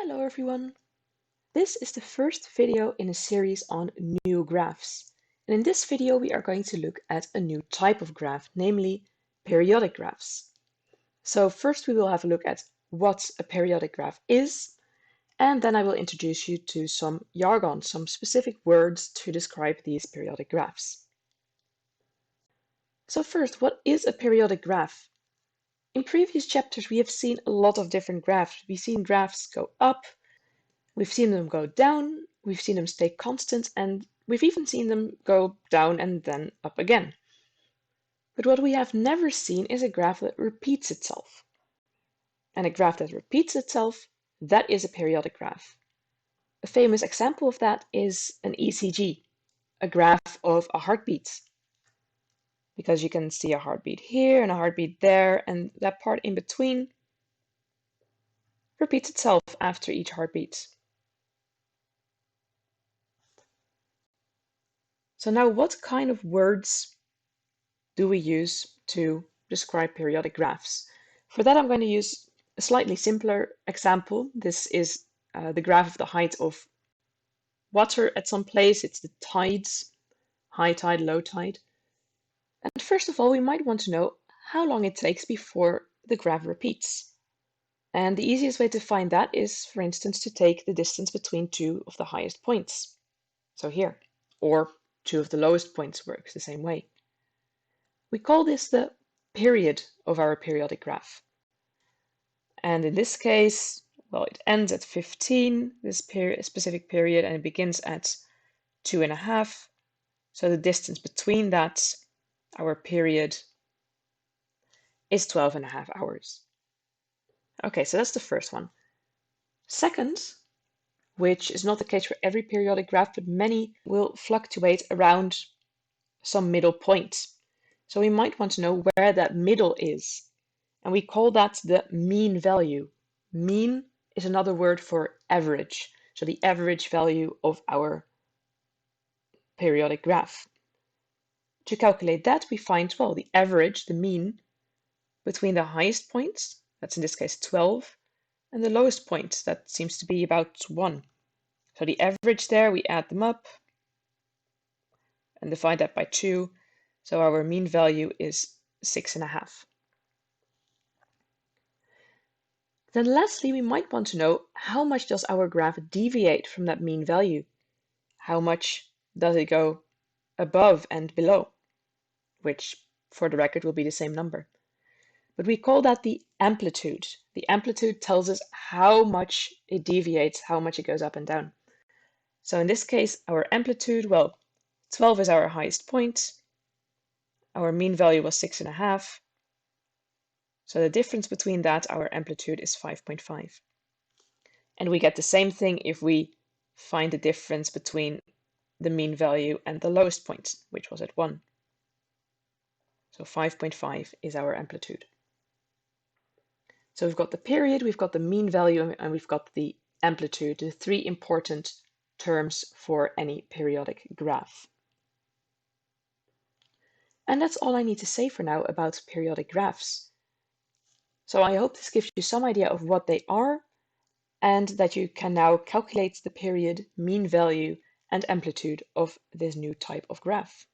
Hello everyone! This is the first video in a series on new graphs. And in this video we are going to look at a new type of graph, namely periodic graphs. So first we will have a look at what a periodic graph is, and then I will introduce you to some jargon, some specific words to describe these periodic graphs. So first, what is a periodic graph? In previous chapters we have seen a lot of different graphs. We've seen graphs go up, we've seen them go down, we've seen them stay constant, and we've even seen them go down and then up again. But what we have never seen is a graph that repeats itself. And a graph that repeats itself, that is a periodic graph. A famous example of that is an ECG, a graph of a heartbeat. Because you can see a heartbeat here and a heartbeat there, and that part in between repeats itself after each heartbeat. So now what kind of words do we use to describe periodic graphs? For that I'm going to use a slightly simpler example. This is the graph of the height of water at some place. It's the tides, high tide, low tide. And first of all, we might want to know how long it takes before the graph repeats. And the easiest way to find that is, for instance, to take the distance between two of the highest points. So here, or two of the lowest points works the same way. We call this the period of our periodic graph. And in this case, well, it ends at 15, this specific period, and it begins at 2.5. So the distance between that, our period, is 12.5 hours. Okay, so that's the first one. Second, which is not the case for every periodic graph, but many will fluctuate around some middle point. So we might want to know where that middle is. And we call that the mean value. Mean is another word for average. So the average value of our periodic graph. To calculate that, we find, well, the average, the mean, between the highest points, that's in this case 12, and the lowest point, that seems to be about 1. So the average there, we add them up and divide that by 2. So our mean value is 6.5. Then lastly, we might want to know how much does our graph deviate from that mean value? How much does it go above and below? Which, for the record, will be the same number. But we call that the amplitude. The amplitude tells us how much it deviates, how much it goes up and down. So in this case, our amplitude, well, 12 is our highest point. Our mean value was 6.5. So the difference between that, our amplitude, is 5.5. And we get the same thing if we find the difference between the mean value and the lowest point, which was at 1. So 5.5 is our amplitude. So we've got the period, we've got the mean value, and we've got the amplitude, the three important terms for any periodic graph. And that's all I need to say for now about periodic graphs. So I hope this gives you some idea of what they are, and that you can now calculate the period, mean value, and amplitude of this new type of graph.